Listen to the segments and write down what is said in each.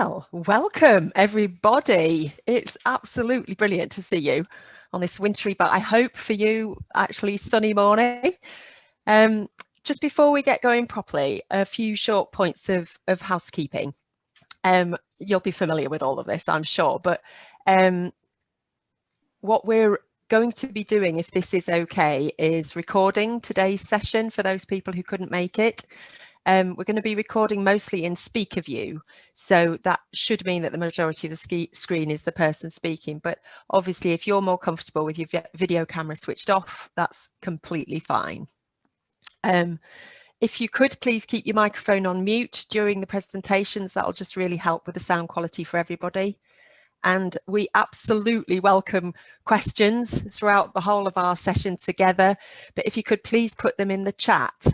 Well, welcome everybody. It's absolutely brilliant to see you on this wintry, but I hope for you actually sunny morning. Just before we get going properly, a few short points of housekeeping. You'll be familiar with all of this, I'm sure, but what we're going to be doing, if this is okay, is recording today's session for those people who couldn't make it. We're going to be recording mostly in speaker view, so that should mean that the majority of the screen is the person speaking, but obviously if you're more comfortable with your video camera switched off, that's completely fine. If you could please keep your microphone on mute during the presentations, that'll just really help with the sound quality for everybody. And we absolutely welcome questions throughout the whole of our session together, but if you could please put them in the chat.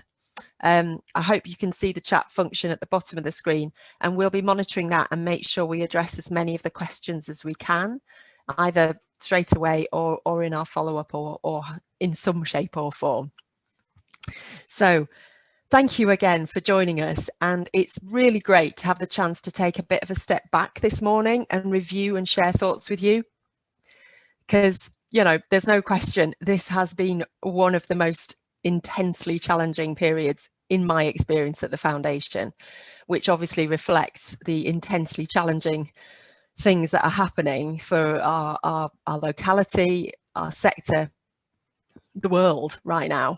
I hope you can see the chat function at the bottom of the screen, and we'll be monitoring that and make sure we address as many of the questions as we can, either straight away or in our follow-up or in some shape or form. So thank you again for joining us, and it's really great to have the chance to take a bit of a step back this morning and review and share thoughts with you, because, you know, there's no question this has been one of the most intensely challenging periods in my experience at the foundation, which obviously reflects the intensely challenging things that are happening for our locality, our sector, the world right now.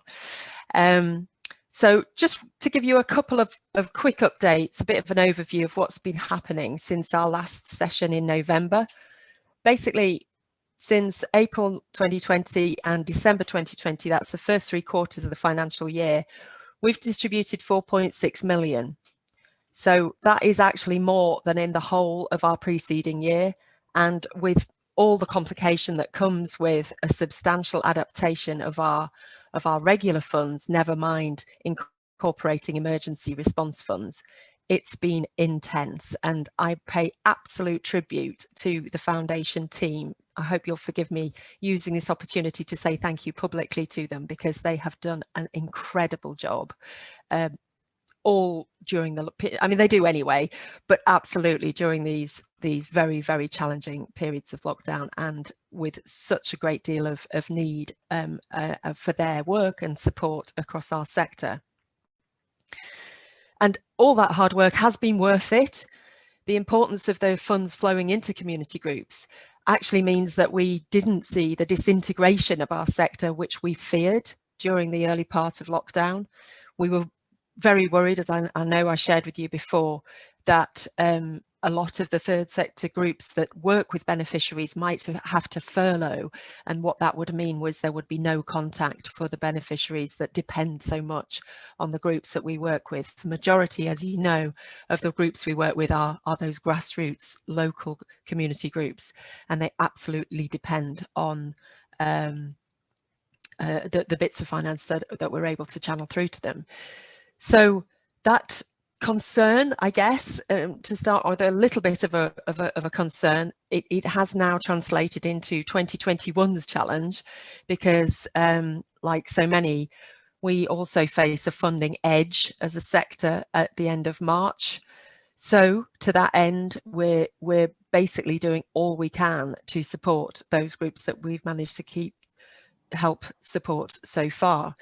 So just to give you a couple of quick updates, a bit of an overview of what's been happening since our last session in November. Basically, since April 2020 and December 2020, that's the first 3 quarters of the financial year, we've distributed 4.6 million. So that is actually more than in the whole of our preceding year, and with all the complication that comes with a substantial adaptation of our regular funds, never mind incorporating emergency response funds. It's been intense, and I pay absolute tribute to the foundation team. I hope you'll forgive me using this opportunity to say thank you publicly to them, because they have done an incredible job all during the, I mean, they do anyway, but absolutely during these very, very challenging periods of lockdown, and with such a great deal of need for their work and support across our sector. And all that hard work has been worth it. The importance of the funds flowing into community groups actually means that we didn't see the disintegration of our sector, which we feared during the early part of lockdown. We were very worried, as I know I shared with you before, that a lot of the third sector groups that work with beneficiaries might have to furlough, and what that would mean was there would be no contact for the beneficiaries that depend so much on the groups that we work with. The majority, as you know, of the groups we work with are those grassroots local community groups, and they absolutely depend on the bits of finance that we're able to channel through to them. So that concern, I guess, to start with a little bit of a concern, it has now translated into 2021's challenge, because like so many, we also face a funding edge as a sector at the end of March. So to that end, we're basically doing all we can to support those groups that we've managed to help support so far,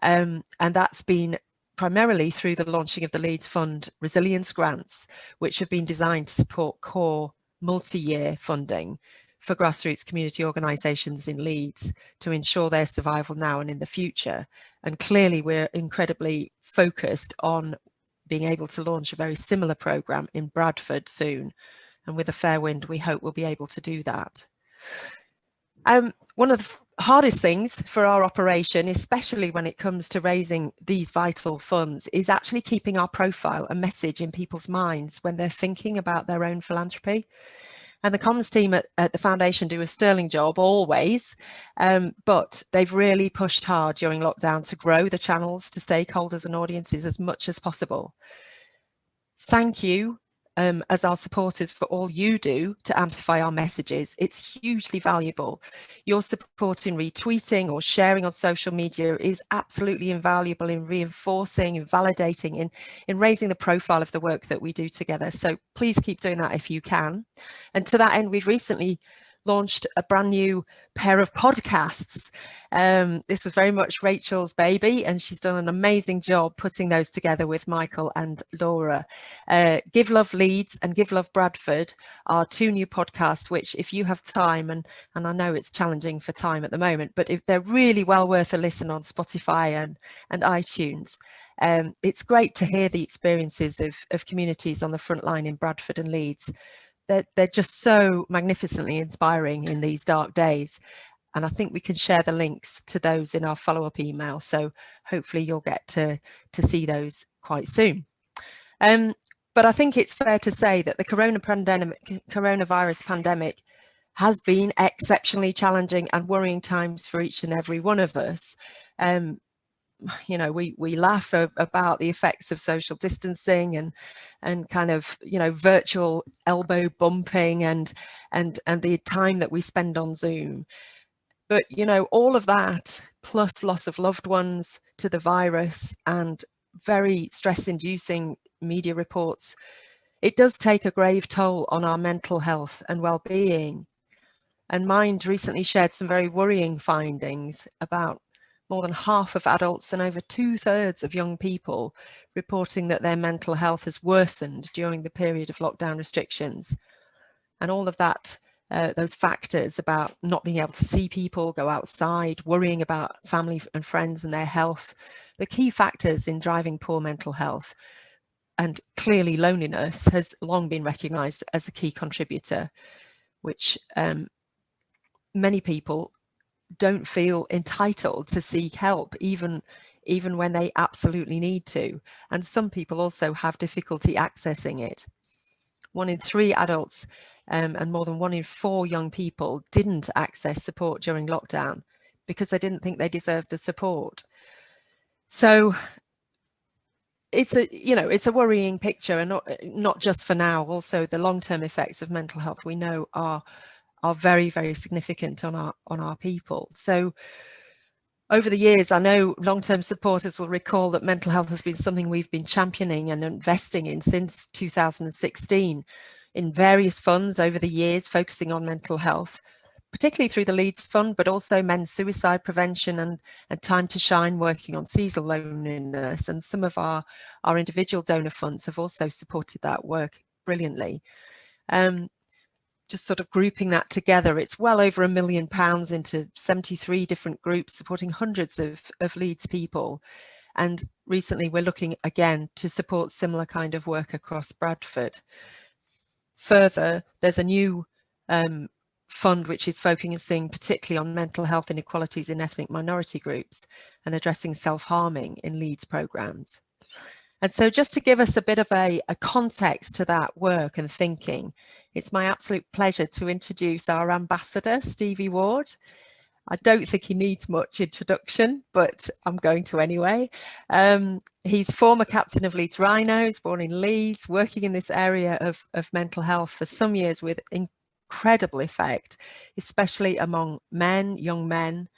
and that's been primarily through the launching of the Leeds Fund resilience grants, which have been designed to support core multi-year funding for grassroots community organisations in Leeds to ensure their survival now and in the future. And clearly we're incredibly focused on being able to launch a very similar programme in Bradford soon. And with a fair wind, we hope we'll be able to do that. One of the hardest things for our operation, especially when it comes to raising these vital funds, is actually keeping our profile and message in people's minds when they're thinking about their own philanthropy. And the comms team at the foundation do a sterling job always, but they've really pushed hard during lockdown to grow the channels to stakeholders and audiences as much as possible. Thank you as our supporters for all you do to amplify our messages. It's hugely valuable. Your support in retweeting or sharing on social media is absolutely invaluable in reinforcing and validating, in raising the profile of the work that we do together. So please keep doing that if you can. And to that end, we've recently launched a brand new pair of podcasts. This was very much Rachel's baby, and she's done an amazing job putting those together with Michael and Laura. Give Love Leeds and Give Love Bradford are two new podcasts, which if you have time, and I know it's challenging for time at the moment, but if they're really well worth a listen on Spotify and iTunes. It's great to hear the experiences of communities on the front line in Bradford and Leeds. They're just so magnificently inspiring in these dark days. And I think we can share the links to those in our follow-up email. So hopefully you'll get to see those quite soon. But I think it's fair to say that the coronavirus pandemic has been exceptionally challenging and worrying times for each and every one of us. You know, we laugh about the effects of social distancing and kind of, you know, virtual elbow bumping and the time that we spend on Zoom. But, you know, all of that plus loss of loved ones to the virus and very stress-inducing media reports, it does take a grave toll on our mental health and well-being. And Mind recently shared some very worrying findings about more than half of adults and over 2/3 of young people reporting that their mental health has worsened during the period of lockdown restrictions. And all of that, those factors about not being able to see people, go outside, worrying about family and friends and their health, the key factors in driving poor mental health. And clearly loneliness has long been recognised as a key contributor, which many people don't feel entitled to seek help, even when they absolutely need to. And some people also have difficulty accessing it. 1 in 3 adults and more than 1 in 4 young people didn't access support during lockdown because they didn't think they deserved the support. So it's a worrying picture, and not just for now. Also, the long-term effects of mental health we know are very, very significant on our people. So over the years, I know long-term supporters will recall that mental health has been something we've been championing and investing in since 2016 in various funds over the years, focusing on mental health, particularly through the Leeds Fund, but also men's suicide prevention and Time to Shine, working on seasonal loneliness. And some of our individual donor funds have also supported that work brilliantly. Just sort of grouping that together, it's well over £1 million into 73 different groups supporting hundreds of Leeds people. And recently we're looking again to support similar kind of work across Bradford. Further, there's a new fund which is focusing particularly on mental health inequalities in ethnic minority groups and addressing self-harming in Leeds programmes. And so just to give us a bit of a context to that work and thinking, it's my absolute pleasure to introduce our ambassador, Stevie Ward. I don't think he needs much introduction, but I'm going to anyway. He's former captain of Leeds Rhinos, born in Leeds, working in this area of mental health for some years with incredible effect, especially among men, young men.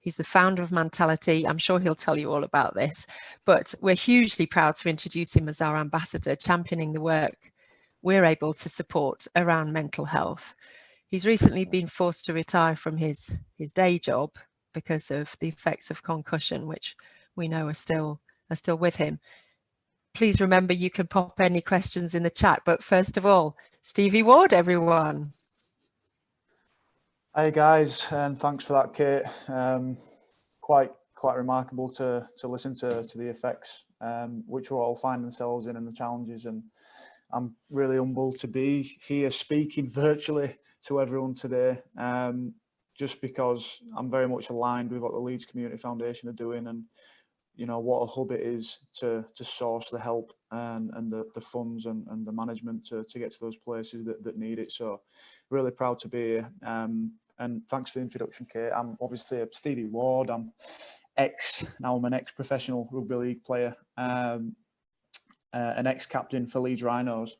He's the founder of Mentality. I'm sure he'll tell you all about this, but we're hugely proud to introduce him as our ambassador, championing the work we're able to support around mental health. He's recently been forced to retire from his day job because of the effects of concussion, which we know are still with him. Please remember you can pop any questions in the chat, but first of all, Stevie Ward, everyone. Hey guys, and thanks for that, Kate. Quite remarkable to listen to the effects which we all find themselves in and the challenges, and I'm really humbled to be here speaking virtually to everyone today, just because I'm very much aligned with what the Leeds Community Foundation are doing, and you know what a hub it is to source the help and the funds and the management to get to those places that need it. So really proud to be here, and thanks for the introduction, Kate. I'm obviously Stevie Ward. I'm an ex-professional rugby league player, an ex-captain for Leeds Rhinos.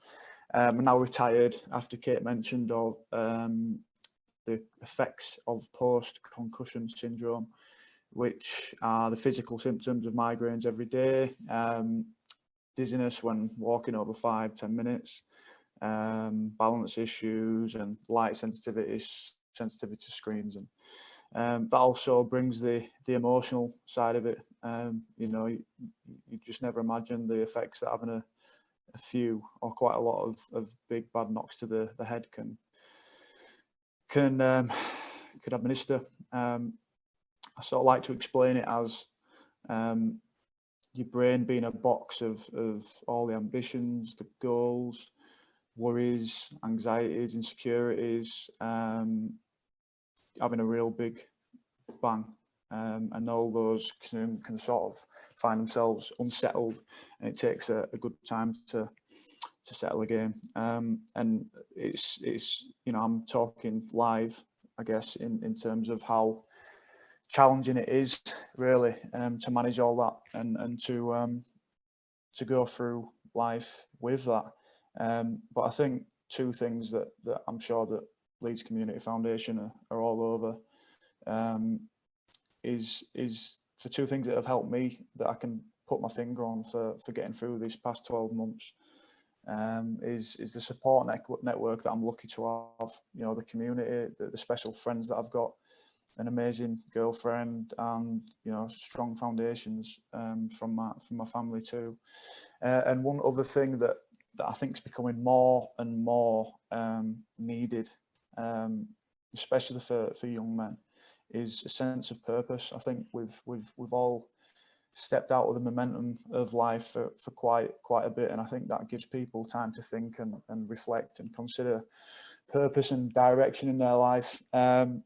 I'm now retired, after Kate mentioned of the effects of post-concussion syndrome, which are the physical symptoms of migraines every day, dizziness when walking over 5-10 minutes, balance issues and light sensitivity to screens, and that also brings the emotional side of it. You know, you just never imagine the effects that having a few or quite a lot of big bad knocks to the head could administer. I sort of like to explain it as your brain being a box of all the ambitions, the goals, worries, anxieties, insecurities, having a real big bang, and all those can sort of find themselves unsettled, and it takes a good time to settle again. And it's you know, I'm talking live, I guess, in terms of how challenging it is really to manage all that and to go through life with that. But I think two things that I'm sure that Leeds Community Foundation are all over is the two things that have helped me that I can put my finger on for getting through these past 12 months. Is the support network that I'm lucky to have, you know, the community, the special friends that I've got, an amazing girlfriend, and, you know, strong foundations from my family too. And one other thing that I think is becoming more and more needed, especially for young men, is a sense of purpose. I think we've all stepped out of the momentum of life for quite a bit, and I think that gives people time to think and reflect and consider purpose and direction in their life. And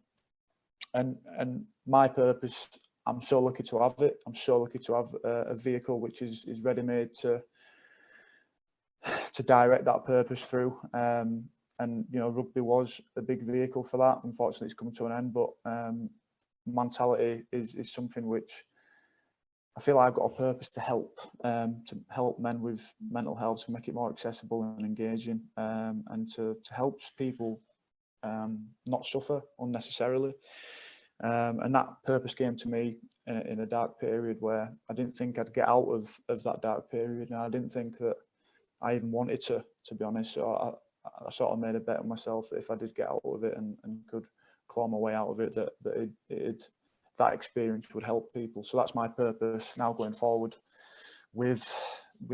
my purpose, I'm so lucky to have it. I'm so lucky to have a vehicle which is ready-made to direct that purpose through. And you know, rugby was a big vehicle for that. Unfortunately, it's coming to an end, but mentality is something which I feel I've got a purpose to help men with mental health, to make it more accessible and engaging, and to help people not suffer unnecessarily. And that purpose came to me in a dark period where I didn't think I'd get out of that dark period, and I didn't think that I even wanted to be honest. So I sort of made a bet on myself that if I did get out of it and could claw my way out of it, that experience would help people. So that's my purpose now going forward with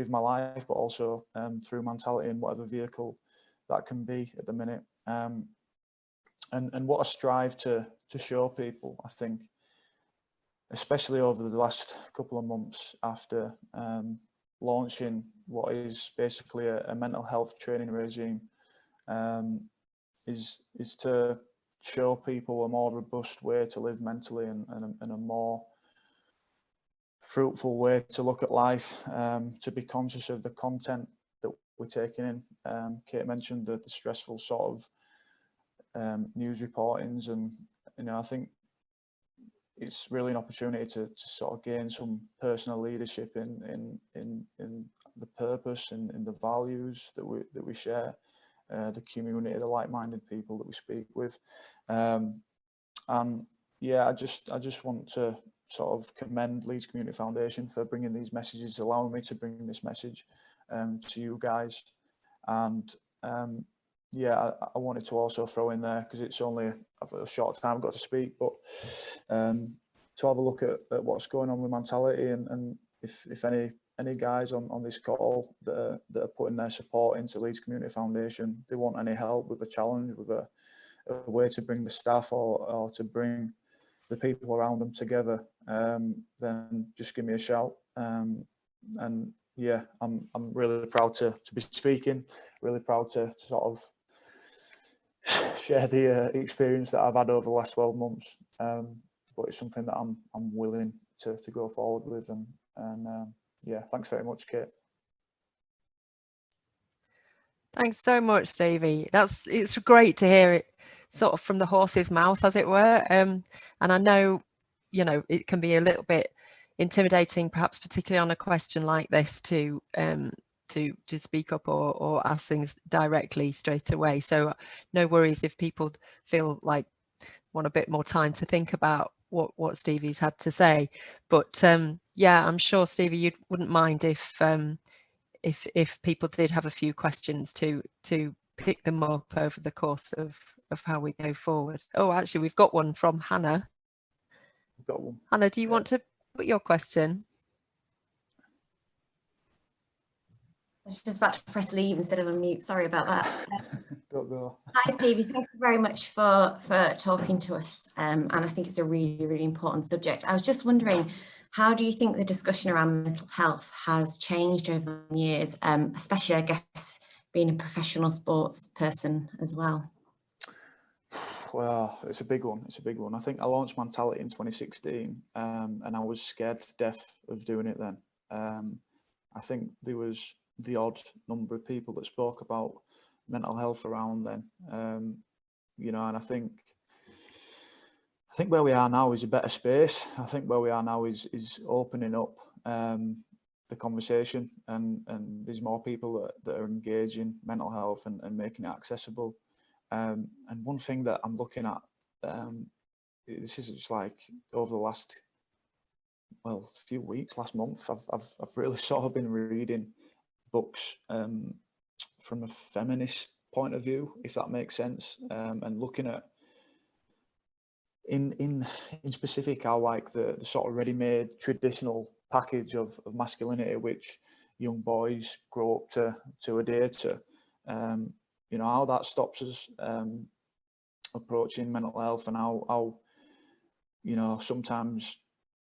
my life, but also through mentality and whatever vehicle that can be at the minute. And what I strive to show people, I think, especially over the last couple of months after launching what is basically a mental health training regime, is to show people a more robust way to live mentally and a more fruitful way to look at life, to be conscious of the content that we're taking in. Kate mentioned the stressful sort of news reportings, and you know, I think it's really an opportunity to sort of gain some personal leadership in the purpose and in the values that we share, the community, the like-minded people that we speak with, and yeah, I just want to sort of commend Leeds Community Foundation for bringing these messages, allowing me to bring this message to you guys. And yeah, I wanted to also throw in there, because it's only a short time I've got to speak, but to have a look at what's going on with mentality, and if any guys on this call that are putting their support into Leeds Community Foundation, they want any help with a challenge, with a way to bring the staff or to bring the people around them together, then just give me a shout. And yeah, I'm really proud to be speaking, really proud to sort of share the experience that I've had over the last 12 months. But it's something that I'm willing to go forward with, and yeah, thanks very much, Kate. Thanks so much, Stevie. It's great to hear it sort of from the horse's mouth, as it were. And I know, you know, it can be a little bit intimidating, perhaps particularly on a question like this, to to speak up or ask things directly straight away. So no worries if people feel like want a bit more time to think about what Stevie's had to say. But yeah, I'm sure Stevie, you wouldn't mind if people did have a few questions to pick them up over the course of how we go forward. Oh, actually, we've got one from Hannah. We've got one. Hannah, do you want to put your question? I was just about to press leave instead of unmute. Sorry about that. Don't go. Hi, Stevie. Thank you very much for talking to us. And I think it's a really, really important subject. I was just wondering, how do you think the discussion around mental health has changed over the years, especially, I guess, being a professional sports person as well? Well, it's a big one. It's a big one. I think I launched Mentality in 2016, and I was scared to death of doing it then. I think there was the odd number of people that spoke about mental health around then, you know, and I think where we are now is a better space. I think where we are now is opening up the conversation, and there's more people that are engaging mental health and making it accessible. And one thing that I'm looking at, this is just like over the last, well, few weeks, last month, I've really sort of been reading books from a feminist point of view, if that makes sense, and looking at in specific how like the sort of ready-made traditional package of masculinity which young boys grow up to adhere to, you know, how that stops us approaching mental health, and how you know, sometimes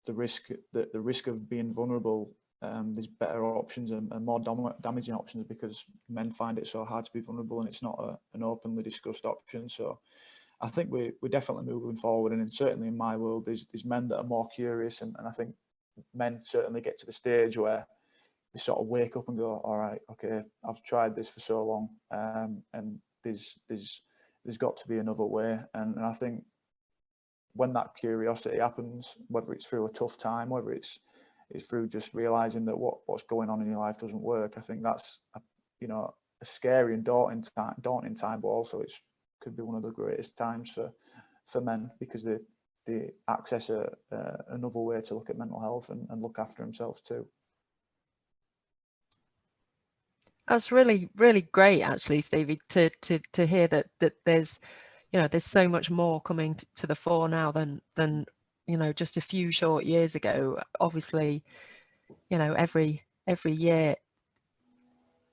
the risk of being vulnerable, there's better options and more damaging options because men find it so hard to be vulnerable, and it's not an openly discussed option. So I think we're definitely moving forward, and certainly in my world there's men that are more curious, and I think men certainly get to the stage where they sort of wake up and go, all right, okay, I've tried this for so long, and there's got to be another way. And I think when that curiosity happens, whether it's through a tough time, whether it's through just realizing that what's going on in your life doesn't work, I think that's you know, a scary and daunting time, but also it could be one of the greatest times for men, because they access another way to look at mental health and look after themselves too. That's really, really great, actually, Stevie, to hear that there's, you know, there's so much more coming to the fore now than you know, just a few short years ago. Obviously, you know, every year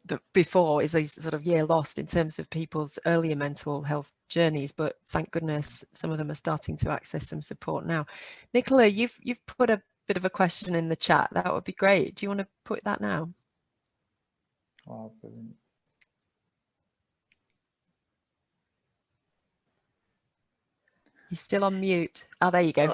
that before is a sort of year lost in terms of people's earlier mental health journeys, but thank goodness some of them are starting to access some support now. Nicola, you've put a bit of a question in the chat. That would be great. Do you want to put that now? Wow, brilliant. You're still on mute. Oh, there you go.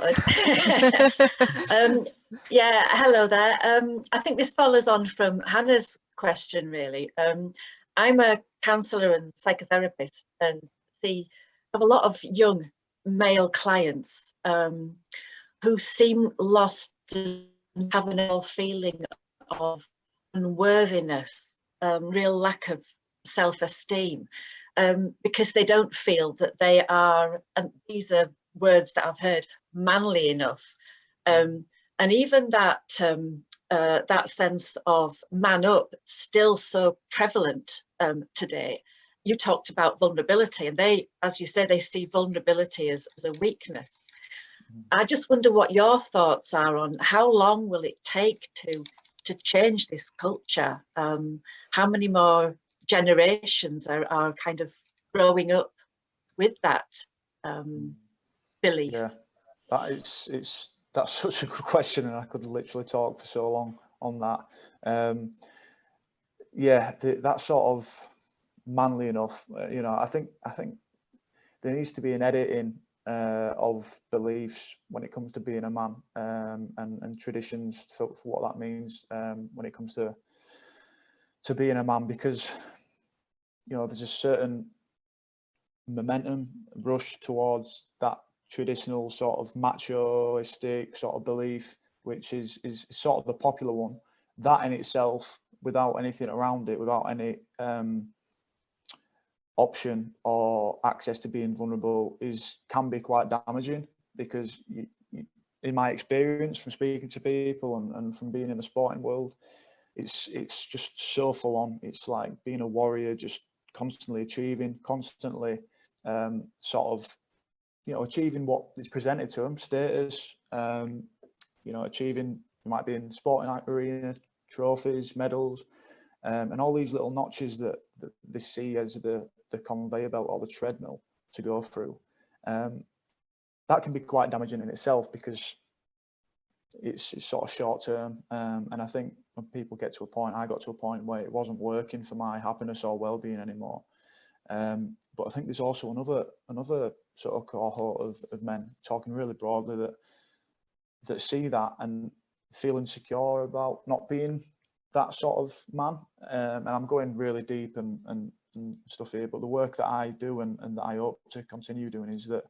Yeah, hello there. I think this follows on from Hannah's question, really. I'm a counsellor and psychotherapist, and have a lot of young male clients who seem lost and have an ill feeling of unworthiness, real lack of self-esteem, because they don't feel that they are, and these are words that I've heard, manly enough. And even that that sense of man up, still so prevalent today. You talked about vulnerability, and they, as you say, they see vulnerability as a weakness. I just wonder what your thoughts are on how long will it take to change this culture? How many more generations are kind of growing up with that belief? Yeah, that's such a good question, and I could literally talk for so long on that. Yeah, that sort of manly enough, you know, I think there needs to be an editing of beliefs when it comes to being a man, and traditions for what that means when it comes to being a man, because you know, there's a certain momentum rush towards that traditional sort of machoistic sort of belief, which is sort of the popular one. That in itself, without anything around it, without any option or access to being vulnerable, can be quite damaging, because in my experience from speaking to people and from being in the sporting world, it's just so full on. It's like being a warrior, just constantly achieving, constantly sort of, achieving what is presented to them, status, achieving, it might be in sporting arena, trophies, medals, and all these little notches that they see as the conveyor belt or the treadmill to go through. That can be quite damaging in itself, because it's sort of short term. And I think when people get to a point, I got to a point where it wasn't working for my happiness or well-being anymore. But I think there's also another sort of cohort of men, talking really broadly, that see that and feel insecure about not being that sort of man. And I'm going really deep and stuff here, but the work that I do and that I hope to continue doing is that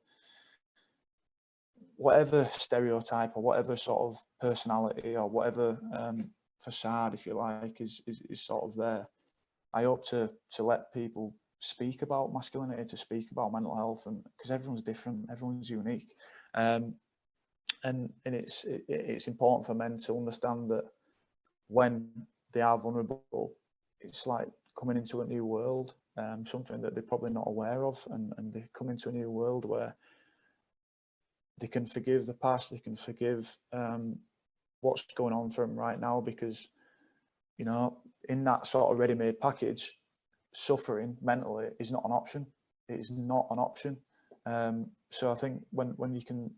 whatever stereotype or whatever sort of personality or whatever facade, if you like, is sort of there, I hope to let people speak about masculinity, to speak about mental health, and because everyone's different, everyone's unique, and it's important for men to understand that when they are vulnerable, it's like coming into a new world, something that they're probably not aware of, and they come into a new world where they can forgive the past, they can forgive what's going on for them right now, because in that sort of ready-made package, suffering mentally is not an option. It is not an option. So I think when you can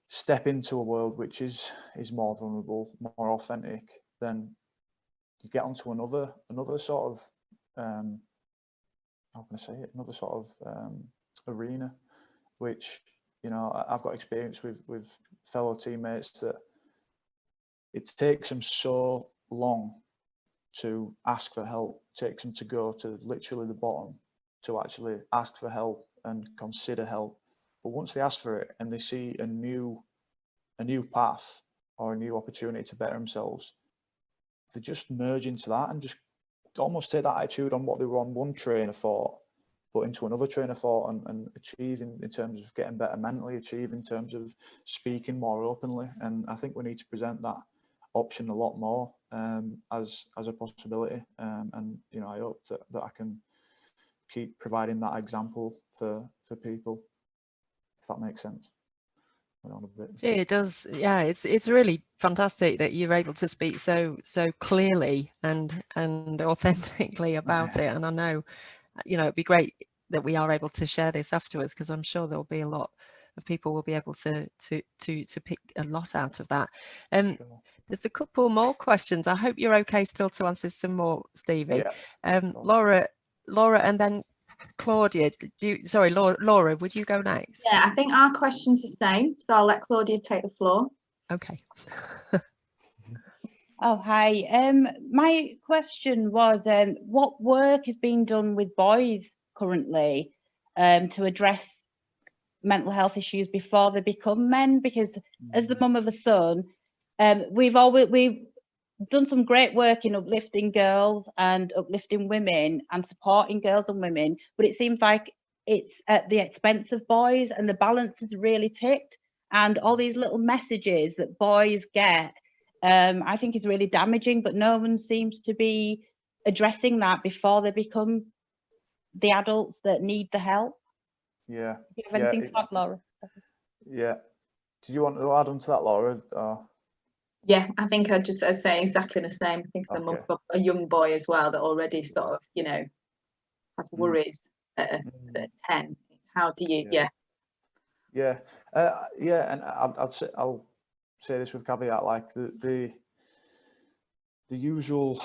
step into a world which is more vulnerable, more authentic, then you get onto another sort of how can I say it? Another sort of arena, which I've got experience with fellow teammates that it takes them so long to ask for help, takes them to go to literally the bottom to actually ask for help and consider help. But once they ask for it and they see a new path or a new opportunity to better themselves, they just merge into that and just almost take that attitude on what they were on one train of thought, but into another train of thought, and achieve in terms of getting better mentally, achieve in terms of speaking more openly. And I think we need to present that option a lot more as a possibility. And I hope that I can keep providing that example for people, if that makes sense. Yeah, it does. Yeah, it's really fantastic that you're able to speak so clearly and authentically about it. And I know, it'd be great that we are able to share this afterwards, because I'm sure there'll be a lot of people will be able to pick a lot out of that. Sure. There's a couple more questions. I hope you're okay still to answer some more, Stevie. Yeah. Laura, and then Claudia. Laura, would you go next? Yeah, I think our question's the same, so I'll let Claudia take the floor. Okay. Oh, hi. My question was, what work is being done with boys currently to address mental health issues before they become men? Because as the mum of a son, we've done some great work in uplifting girls and uplifting women and supporting girls and women, but it seems like it's at the expense of boys, and the balance is really tipped. And all these little messages that boys get, I think is really damaging, but no one seems to be addressing that before they become the adults that need the help. Yeah. Do you have anything to add, Laura? Yeah. Did you want to add on to that, Laura? Yeah, I think I'd say exactly the same. I think I'm Okay. a young boy as well that already sort of, has worries at 10. How do you, Yeah, and I'll say this with caveat, like the usual,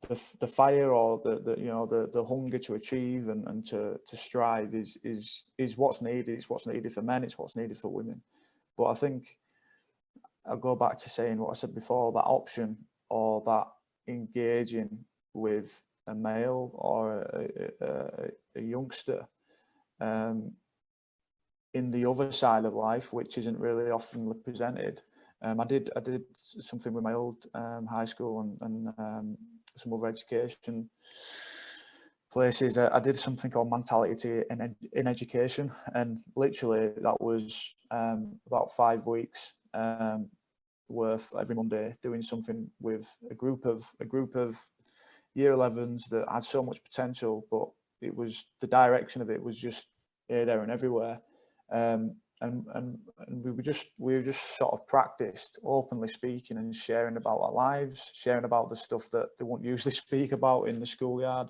the fire or the hunger to achieve and to strive is what's needed. It's what's needed for men. It's what's needed for women. But I think I'll go back to saying what I said before, that option or that engaging with a male or a youngster in the other side of life, which isn't really often presented, I did something with my old high school and some other education places. I did something called mentality in education, and literally that was about 5 weeks worth every Monday, doing something with a group of year 11s that had so much potential, but it was the direction of it was just here, there, and everywhere. And we were just sort of practiced openly speaking and sharing about our lives, sharing about the stuff that they wouldn't usually speak about in the schoolyard,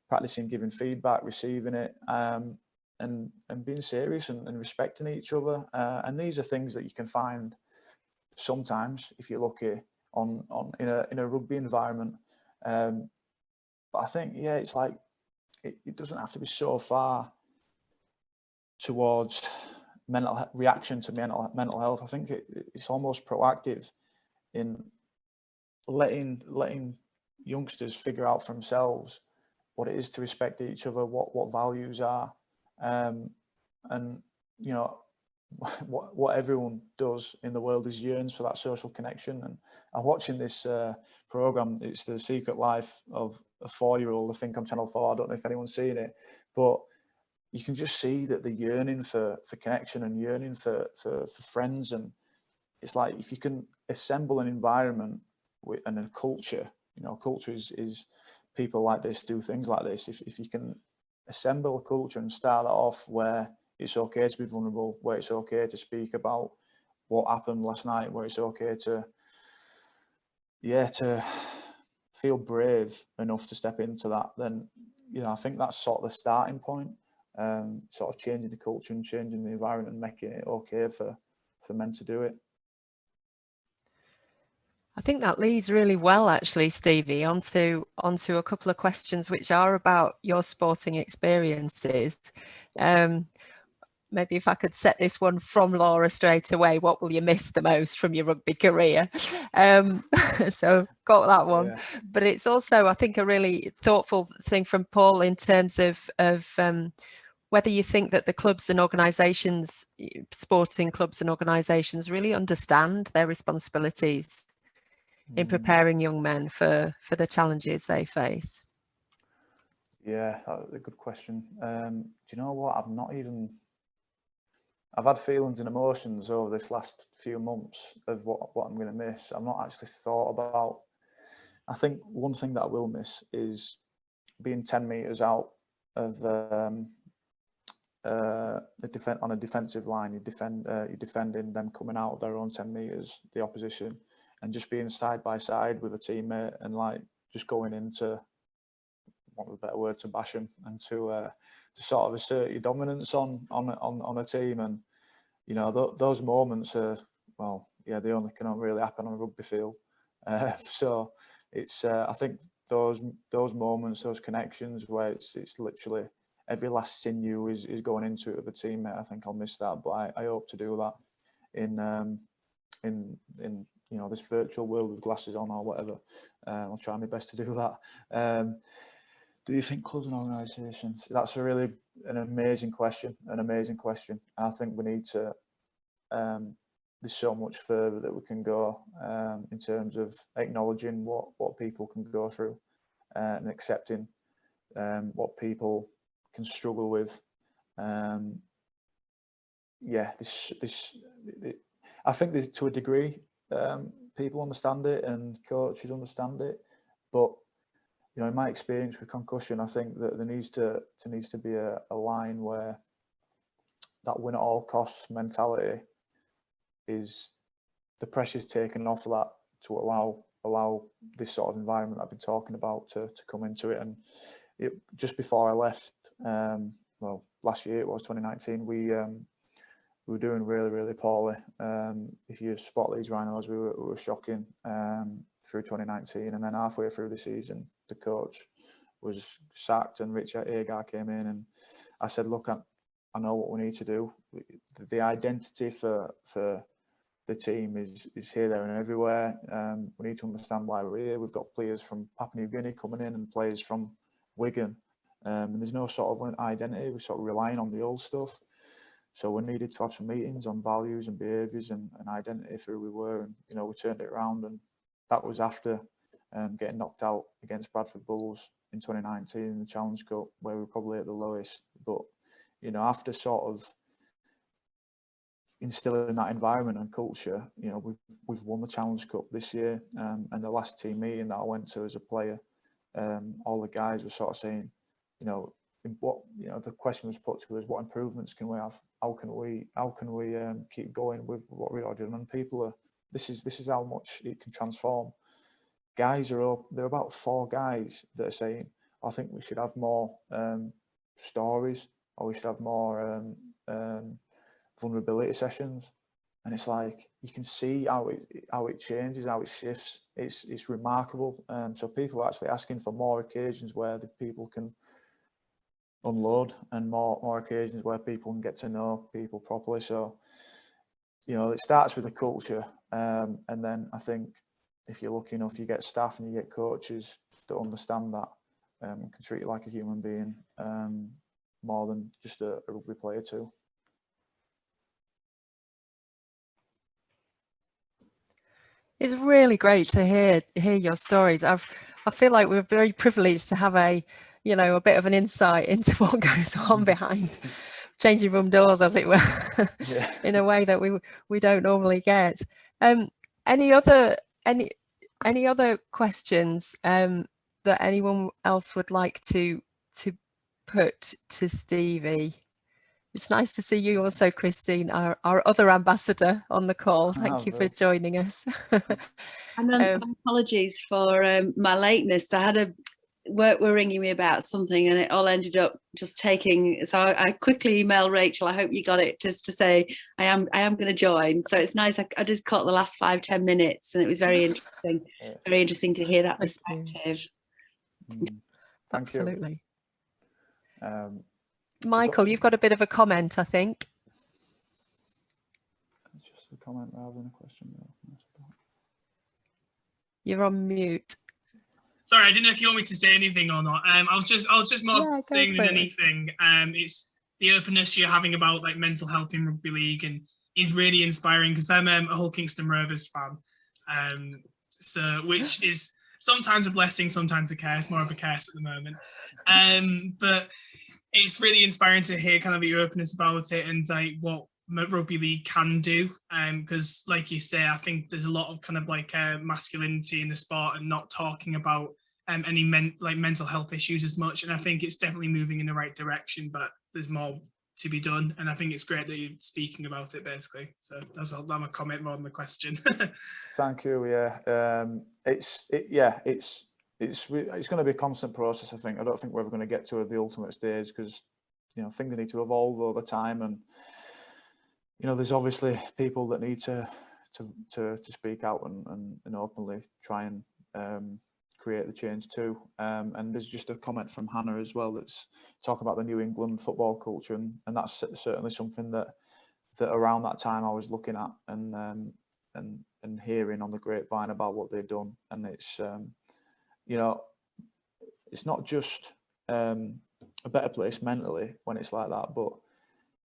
practicing giving feedback, receiving it, and being serious and respecting each other. And these are things that you can find sometimes if you're lucky in a rugby environment. But I think, yeah, it's like it doesn't have to be so far towards reaction to mental health. I think it's almost proactive in letting youngsters figure out for themselves what it is to respect each other, what values are, and you know, what everyone does in the world is yearns for that social connection. And I'm watching this program. It's The Secret Life of a 4-year-old. I think on Channel 4. I don't know if anyone's seen it, but you can just see that the yearning for connection and yearning for friends. And it's like, if you can assemble an environment and a culture, you know, culture is people like this do things like this. If you can assemble a culture and start that off where it's okay to be vulnerable, where it's okay to speak about what happened last night, where it's okay to feel brave enough to step into that, then, you know, I think that's sort of the starting point. Sort of changing the culture and changing the environment and making it okay for men to do it. I think that leads really well, actually, Stevie, onto a couple of questions which are about your sporting experiences. Maybe if I could set this one from Laura straight away, what will you miss the most from your rugby career? So got that one. Yeah. But it's also, I think, a really thoughtful thing from Paul in terms of whether you think that the clubs and organisations, sporting clubs and organisations, really understand their responsibilities in preparing young men for the challenges they face. Yeah, that's a good question. Do you know what? I've had feelings and emotions over this last few months of what I'm going to miss. I've not actually thought about. I think one thing that I will miss is being 10 metres out of on a defensive line. You're defending them coming out of their own 10 metres, the opposition, and just being side by side with a teammate and like just going into, what was a better word, to bash them and to sort of assert your dominance on a team. And you know, those moments are, well, yeah, they only can really happen on a rugby field. So it's I think those moments, those connections where it's literally every last sinew is going into it with a teammate. I think I'll miss that, but I hope to do that in you know, this virtual world with glasses on or whatever. I'll try my best to do that. Do you think clubs and organisations? That's an amazing question. I think we need to. There's so much further that we can go in terms of acknowledging what people can go through and accepting what people can struggle with. Yeah, I think there's, to a degree, people understand it and coaches understand it, but you know, in my experience with concussion, I think that there needs to be a line where that win at all costs mentality is, the pressure's taken off of that to allow this sort of environment I've been talking about to come into it. And just before I left, well, last year it was 2019, we were doing really, really poorly. If you spot Leeds Rhinos, we were shocking through 2019, and then halfway through the season, the coach was sacked and Richard Agar came in, and I said, look, I know what we need to do. The identity for the team is here, there and everywhere. We need to understand why we're here. We've got players from Papua New Guinea coming in and players from Wigan, and there's no sort of identity. We're sort of relying on the old stuff. So we needed to have some meetings on values and behaviours and identity of who we were, and you know, we turned it around, and that was after getting knocked out against Bradford Bulls in 2019 in the Challenge Cup, where we were probably at the lowest. But you know, after sort of instilling that environment and culture, you know, we've won the Challenge Cup this year, and the last team meeting that I went to as a player, all the guys were sort of saying, you know, the question was put to us: what improvements can we have? How can we keep going with what we're doing? And people are, this is how much it can transform. Guys are up. There are about 4 guys that are saying, I think we should have more stories, or we should have more vulnerability sessions. And it's like, you can see how it changes, how it shifts. It's remarkable. So people are actually asking for more occasions where the people can unload, and more occasions where people can get to know people properly. So, you know, it starts with the culture, and then I think if you're lucky enough, you get staff and you get coaches that understand that, and can treat you like a human being, more than just a rugby player too. It's really great to hear your stories. I feel like we're very privileged to have a bit of an insight into what goes on behind changing room doors, as it were, Yeah. in a way that we don't normally get. Any other questions that anyone else would like to put to Stevie? It's nice to see you also, Christine, our other ambassador on the call. Thank you for joining us. And apologies for my lateness. I had work were ringing me about something, and it all ended up just taking. So I quickly emailed Rachel. I hope you got it, just to say I am going to join. So it's nice. I just caught the last 5-10 minutes, and it was very interesting. Very interesting to hear that perspective. Absolutely. Michael, you've got a bit of a comment, I think. It's just a comment rather than a question. You're on mute. Sorry, I didn't know if you want me to say anything or not. I was just more saying than anything. It's the openness you're having about like mental health in rugby league, and is really inspiring, because I'm a Hull Kingston Rovers fan. So which is sometimes a blessing, sometimes a curse. More of a curse at the moment. But it's really inspiring to hear kind of your openness about it, and like what rugby league can do, because like you say, I think there's a lot of kind of like masculinity in the sport, and not talking about any mental health issues as much. And I think it's definitely moving in the right direction, but there's more to be done, and I think it's great that you're speaking about it, basically. So that's all. I'm a comment more than the question. Thank you. Yeah, it's going to be a constant process. I think. I don't think we're ever going to get to the ultimate stage, because you know, things need to evolve over time, and you know, there's obviously people that need to speak out and openly try and create the change too. And there's just a comment from Hannah as well that's talking about the New England football culture, and that's certainly something that around that time I was looking at and hearing on the grapevine about what they've done. And it's you know, it's not just a better place mentally when it's like that, but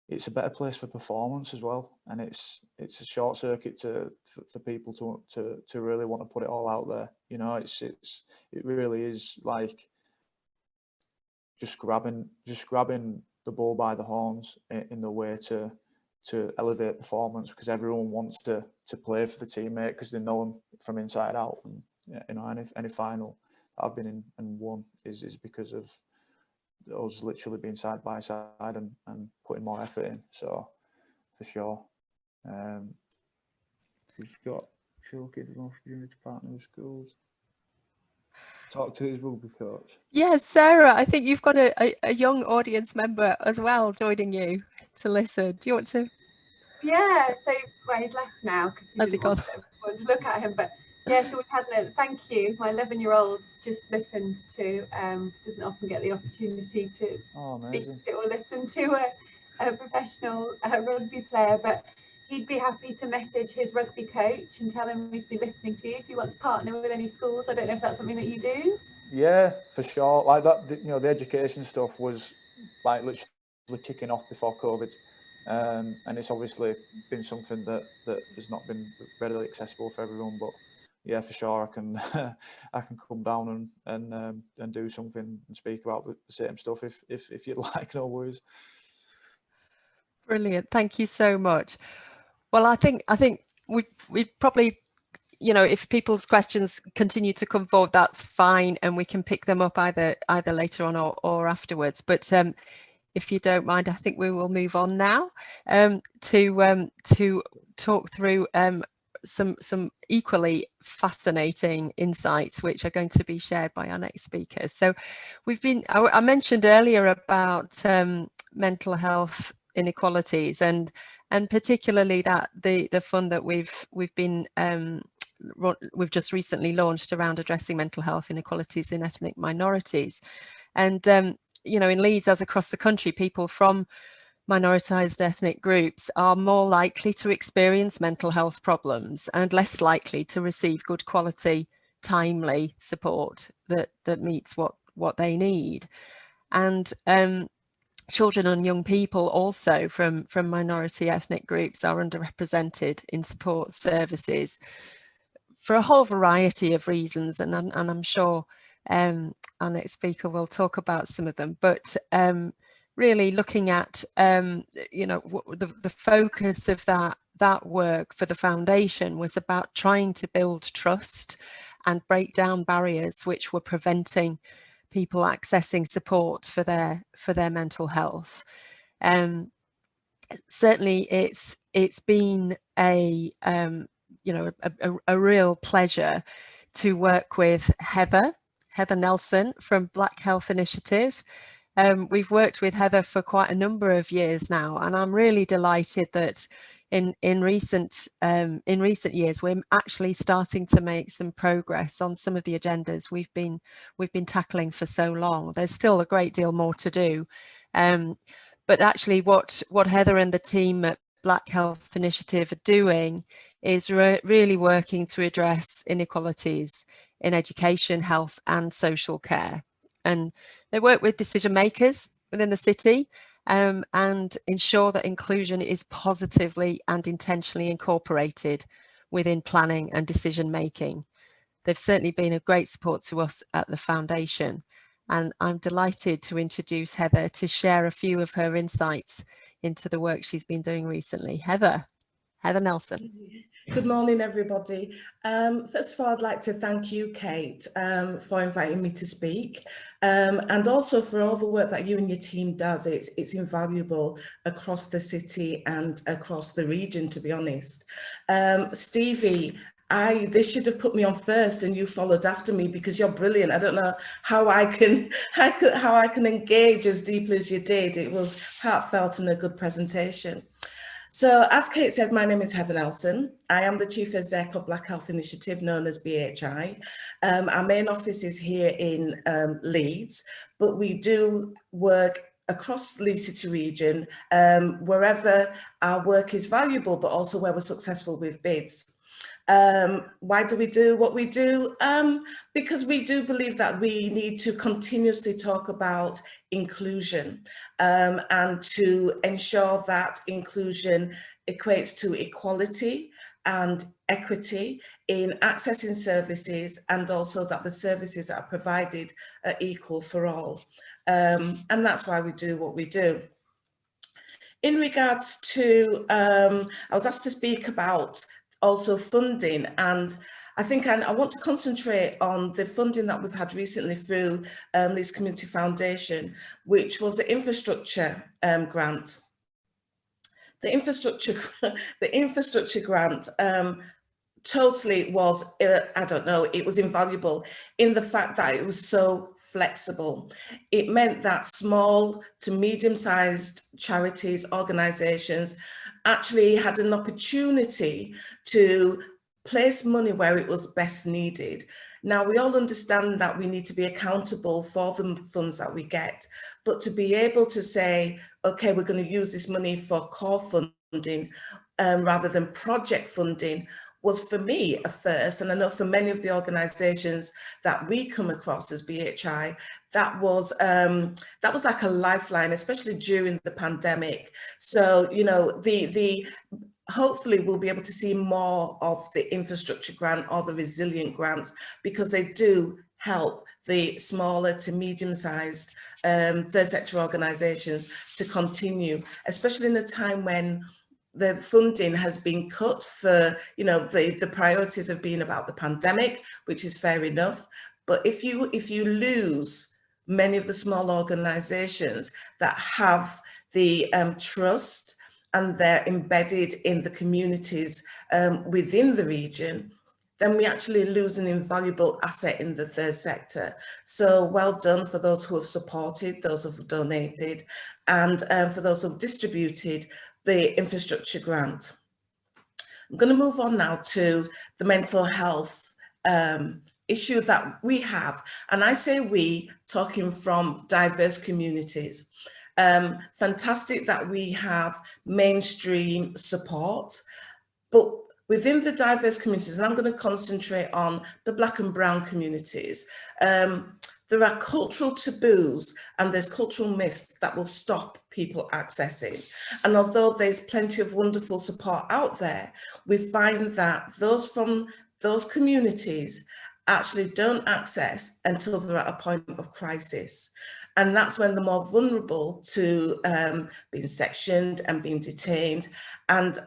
it's a better place for performance as well. And it's a short circuit for people to really want to put it all out there. You know, it really is like just grabbing the bull by the horns in the way to elevate performance, because everyone wants to play for the teammate because they know them from inside out. And you know, any final that I've been in and won is because of us literally being side by side and putting more effort in. So for sure, we've got showcase an opportunity to partner with schools. Talk to his rugby coach. Yeah, Sarah, I think you've got a young audience member as well joining you to listen. Do you want to? Yeah, so well, he's left now because he didn't want to look at him. But yeah, so we've had thank you. My 11-year-old just listens to, doesn't often get the opportunity to speak to or listen to a professional rugby player, but he'd be happy to message his rugby coach and tell him he's been listening to you if you want to partner with any schools. I don't know if that's something that you do. Yeah, for sure. Like that, you know, the education stuff was like literally kicking off before COVID. and it's obviously been something that has not been readily accessible for everyone. But yeah, for sure, I can I can come down and do something and speak about the same stuff if you'd like. No worries. Brilliant, thank you so much. Well, I think we probably, you know, if people's questions continue to come forward, that's fine, and we can pick them up either later on or afterwards. But if you don't mind, I think we will move on now to talk through some equally fascinating insights which are going to be shared by our next speakers. So I mentioned earlier about mental health inequalities and particularly that the fund that we've just recently launched around addressing mental health inequalities in ethnic minorities. And you know, in Leeds, as across the country, people from minoritized ethnic groups are more likely to experience mental health problems and less likely to receive good quality, timely support that meets what they need. And children and young people also from minority ethnic groups are underrepresented in support services for a whole variety of reasons, and I'm sure our next speaker will talk about some of them. But really looking at you know, the focus of that work for the foundation was about trying to build trust and break down barriers which were preventing people accessing support for their mental health. Certainly it's been a you know, a real pleasure to work with Heather Nelson from Black Health Initiative. We've worked with Heather for quite a number of years now, and I'm really delighted that in recent years we're actually starting to make some progress on some of the agendas we've been tackling for so long. There's still a great deal more to do, but actually what Heather and the team at Black Health Initiative are doing is really working to address inequalities in education, health and social care. And they work with decision makers within the city and ensure that inclusion is positively and intentionally incorporated within planning and decision making. They've certainly been a great support to us at the foundation, and I'm delighted to introduce Heather to share a few of her insights into the work she's been doing recently. Heather Nelson. Good morning, everybody. First of all, I'd like to thank you, Kate, for inviting me to speak, and also for all the work that you and your team does. It's invaluable across the city and across the region, to be honest. Stevie, this should have put me on first and you followed after me because you're brilliant. I don't know how I can engage as deeply as you did. It was heartfelt and a good presentation. So as Kate said, my name is Heather Nelson. I am the Chief Exec of Black Health Initiative, known as BHI. Our main office is here in Leeds, but we do work across the Leeds City region, wherever our work is valuable, but also where we're successful with bids. Why do we do what we do? Because we do believe that we need to continuously talk about inclusion and to ensure that inclusion equates to equality and equity in accessing services, and also that the services that are provided are equal for all. And that's why we do what we do. In regards to, I was asked to speak about also funding, and I think I want to concentrate on the funding that we've had recently through Leeds Community Foundation, which was the infrastructure grant. The infrastructure grant totally was, I don't know, it was invaluable in the fact that it was so flexible. It meant that small to medium-sized charities, organisations actually had an opportunity to place money where it was best needed. Now, we all understand that we need to be accountable for the funds that we get, but to be able to say, okay, we're going to use this money for core funding rather than project funding was for me a first, and I know for many of the organisations that we come across as BHI, that was like a lifeline, especially during the pandemic. So, you know, hopefully we'll be able to see more of the infrastructure grant or the resilient grants, because they do help the smaller to medium-sized third sector organisations to continue, especially in a time when the funding has been cut for, you know, the priorities have been about the pandemic, which is fair enough. But if you lose many of the small organisations that have the trust and they're embedded in the communities within the region, then we actually lose an invaluable asset in the third sector. So well done for those who have supported, those who have donated, and for those who have distributed the infrastructure grant. I'm going to move on now to the mental health issue that we have. And I say we, talking from diverse communities. Fantastic that we have mainstream support, but within the diverse communities, and I'm going to concentrate on the Black and Brown communities, there are cultural taboos and there's cultural myths that will stop people accessing. And although there's plenty of wonderful support out there, we find that those from those communities actually don't access until they're at a point of crisis. And that's when they're more vulnerable to being sectioned and being detained and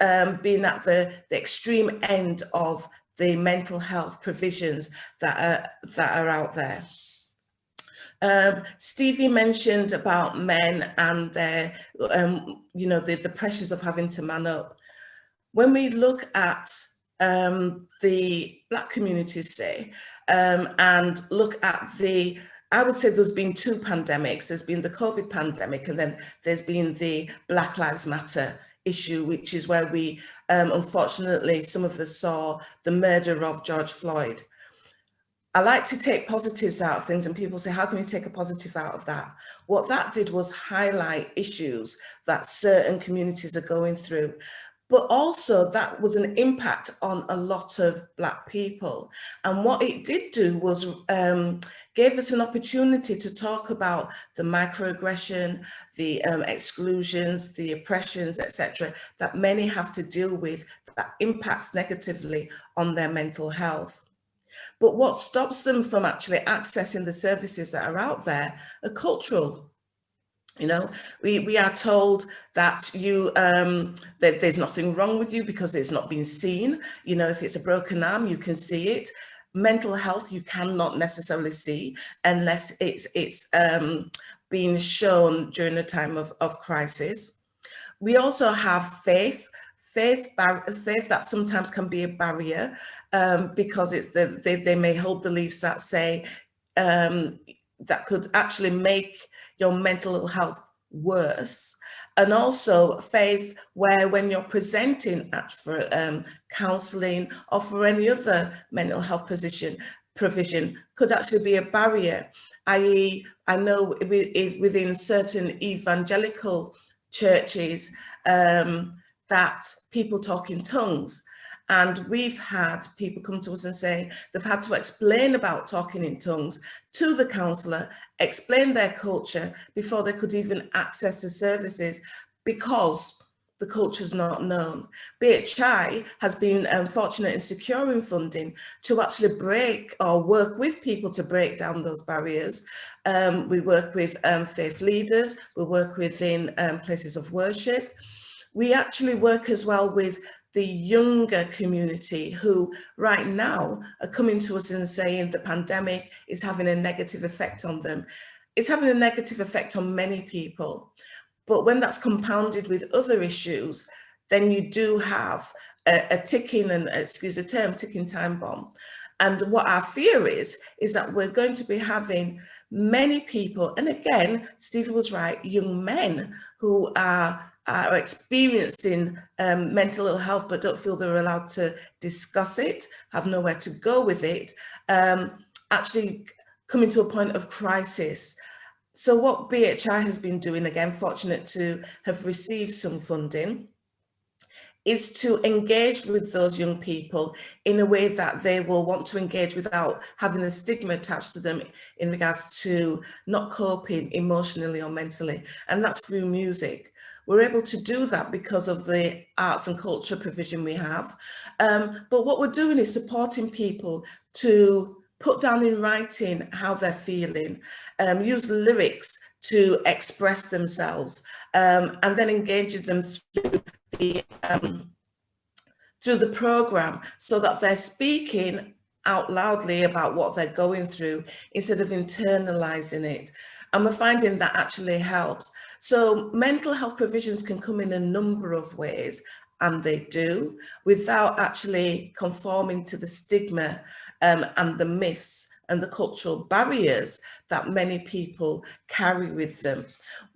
being at the extreme end of the mental health provisions that are out there. Stevie mentioned about men and their, you know, the pressures of having to man up. When we look at the Black communities, say, and look at I would say there's been two pandemics. There's been the COVID pandemic, and then there's been the Black Lives Matter issue, which is where we, unfortunately, some of us saw the murder of George Floyd. I like to take positives out of things, and people say, how can you take a positive out of that? What that did was highlight issues that certain communities are going through. But also that was an impact on a lot of Black people. And what it did do was gave us an opportunity to talk about the microaggression, the exclusions, the oppressions, etc., that many have to deal with that impacts negatively on their mental health. But what stops them from actually accessing the services that are out there are cultural. You know, we are told that that there's nothing wrong with you because it's not been seen. You know, if it's a broken arm, you can see it. Mental health, you cannot necessarily see unless it's being shown during a time of crisis. We also have faith that sometimes can be a barrier because it's they may hold beliefs that say that could actually make your mental health worse. And also faith where when you're presenting for counselling or for any other mental health provision could actually be a barrier, i.e. I know within certain evangelical churches that people talk in tongues. And we've had people come to us and say they've had to explain about talking in tongues to the counsellor, explain their culture before they could even access the services because the culture is not known. BHI has been fortunate in securing funding to actually break or work with people to break down those barriers. We work with faith leaders, we work within places of worship. We actually work as well with the younger community who right now are coming to us and saying the pandemic is having a negative effect on them. It's having a negative effect on many people. But when that's compounded with other issues, then you do have a ticking, and excuse the term, ticking time bomb. And what our fear is that we're going to be having many people, and again, Stevie was right, young men who are experiencing mental ill health but don't feel they're allowed to discuss it, have nowhere to go with it, actually coming to a point of crisis. So what BHI has been doing, again, fortunate to have received some funding, is to engage with those young people in a way that they will want to engage without having the stigma attached to them in regards to not coping emotionally or mentally, and that's through music. We're able to do that because of the arts and culture provision we have. But what we're doing is supporting people to put down in writing how they're feeling, use lyrics to express themselves, and then engaging them through the program so that they're speaking out loudly about what they're going through instead of internalizing it. And we're finding that actually helps. So mental health provisions can come in a number of ways, and they do, without actually conforming to the stigma and the myths and the cultural barriers that many people carry with them.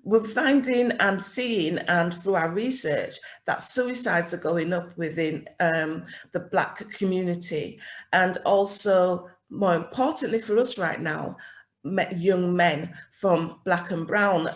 We're finding and seeing, and through our research, that suicides are going up within the Black community, and also, more importantly for us right now, young men from Black and Brown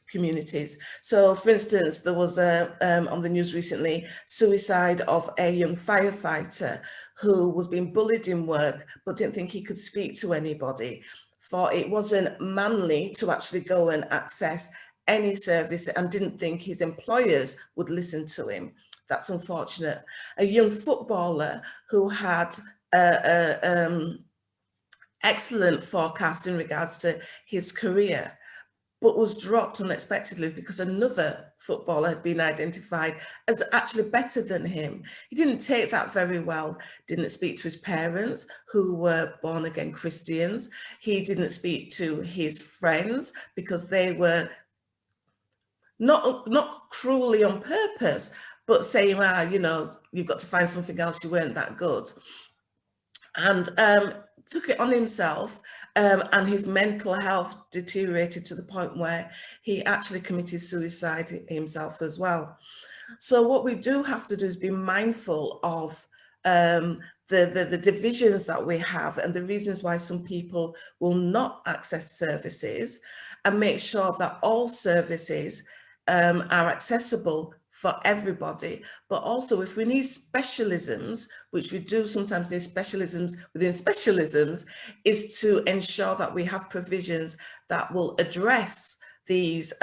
communities. So, for instance, there was on the news recently, suicide of a young firefighter who was being bullied in work but didn't think he could speak to anybody, for it wasn't manly to actually go and access any service, and didn't think his employers would listen to him. That's unfortunate. A young footballer who had excellent forecast in regards to his career, but was dropped unexpectedly because another footballer had been identified as actually better than him. He didn't take that very well, didn't speak to his parents, who were born again Christians. He didn't speak to his friends because they were not cruelly on purpose, but saying, you know, you've got to find something else, you weren't that good. And took it on himself, and his mental health deteriorated to the point where he actually committed suicide himself as well. So what we do have to do is be mindful of the divisions that we have and the reasons why some people will not access services, and make sure that all services are accessible for everybody. But also, if we need specialisms, which we do sometimes need specialisms within specialisms, is to ensure that we have provisions that will address these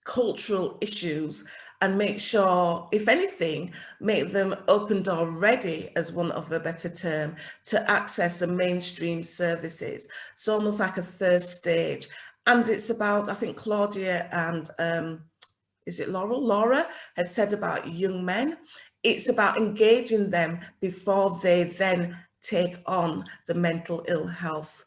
cultural issues, and make sure, if anything, make them open door ready, as one of a better term, to access the mainstream services. So almost like a first stage. And it's about, I think Claudia and is it Laura had said about young men. It's about engaging them before they then take on the mental ill health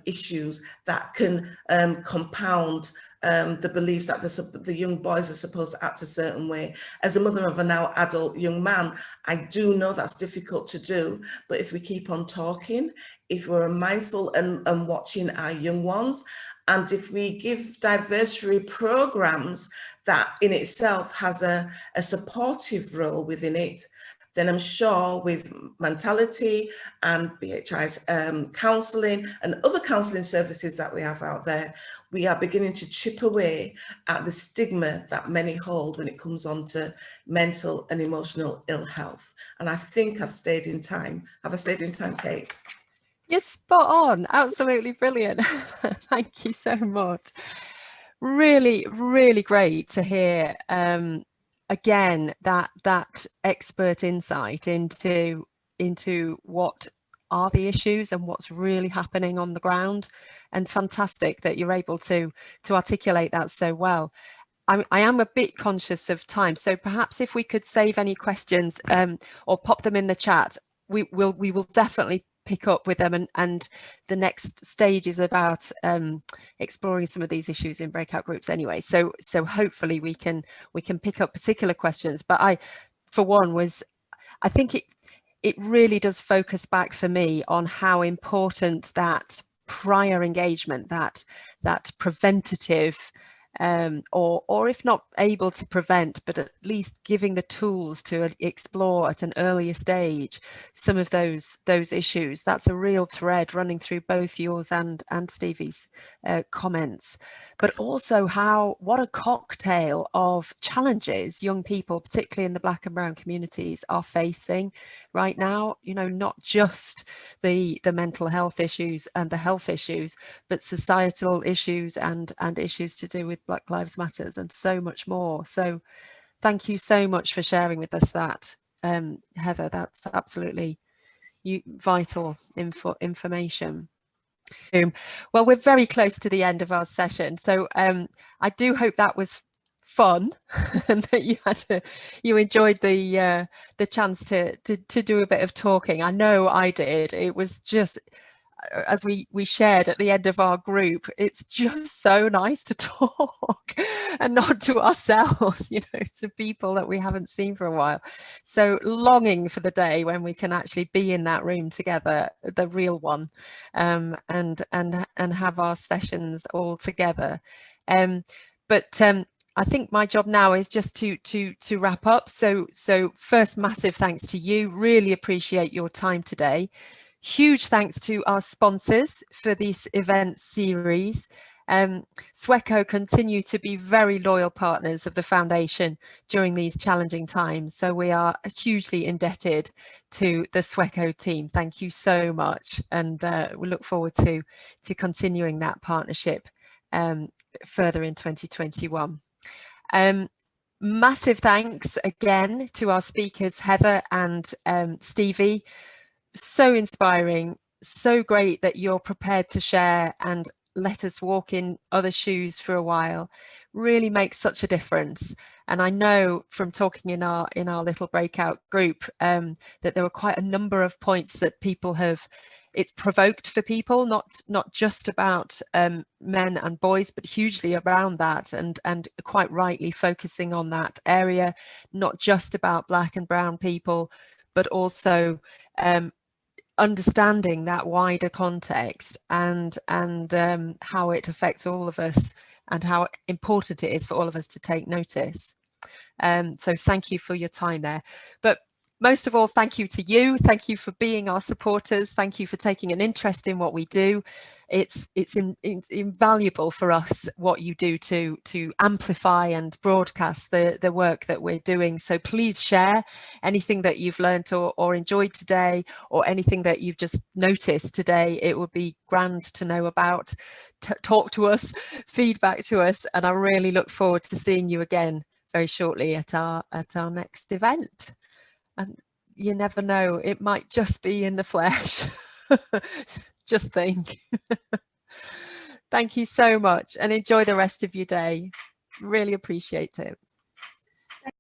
issues that can compound the beliefs that the young boys are supposed to act a certain way. As a mother of a now adult young man, I do know that's difficult to do, but if we keep on talking, if we're mindful and watching our young ones, and if we give diversionary programs that in itself has a supportive role within it, then I'm sure with mentality and BHI's counselling and other counselling services that we have out there, we are beginning to chip away at the stigma that many hold when it comes on to mental and emotional ill health. And I think I've stayed in time. Have I stayed in time, Kate? You're spot on. Absolutely brilliant. Thank you so much. Really, really great to hear again that expert insight into what are the issues and what's really happening on the ground, and fantastic that you're able to articulate that so well. I am a bit conscious of time, so perhaps if we could save any questions or pop them in the chat, we will definitely pick up with them, and the next stage is about exploring some of these issues in breakout groups anyway, so hopefully we can pick up particular questions. But I think it really does focus back for me on how important that prior engagement, that preventative or if not able to prevent, but at least giving the tools to explore at an earlier stage some of those issues. That's a real thread running through both yours and Stevie's comments. But also what a cocktail of challenges young people, particularly in the Black and brown communities, are facing right now. You know, not just the mental health issues and the health issues, but societal issues and issues to do with Black Lives Matters and so much more. So thank you so much for sharing with us that, Heather. That's absolutely vital information. Well, we're very close to the end of our session, so I do hope that was fun and that you enjoyed the chance to do a bit of talking. I know I did. It was just, as we shared at the end of our group, it's just so nice to talk and not to ourselves, you know, to people that we haven't seen for a while. So longing for the day when we can actually be in that room together, the real one, and have our sessions all together. But I think my job now is just to wrap up. So first, massive thanks to you. Really appreciate your time today. Huge thanks to our sponsors for this event series. SWECO continue to be very loyal partners of the foundation during these challenging times. So we are hugely indebted to the SWECO team. Thank you so much. And we look forward to continuing that partnership further in 2021. Massive thanks again to our speakers, Heather and Stevie. So inspiring, so great that you're prepared to share and let us walk in other shoes for a while. Really makes such a difference. And I know from talking in our little breakout group that there were quite a number of points that people it's provoked for people, not just about men and boys, but hugely around that, and quite rightly focusing on that area, not just about Black and brown people, but also understanding that wider context and how it affects all of us and how important it is for all of us to take notice. So thank you for your time there. But most of all, thank you to you. Thank you for being our supporters. Thank you for taking an interest in what we do. It's invaluable for us what you do to amplify and broadcast the work that we're doing. So please share anything that you've learned or enjoyed today, or anything that you've just noticed today. It would be grand to know about. Talk to us, feedback to us, and I really look forward to seeing you again very shortly at our next event. And you never know, it might just be in the flesh. Just think. Thank you so much and enjoy the rest of your day. Really appreciate it.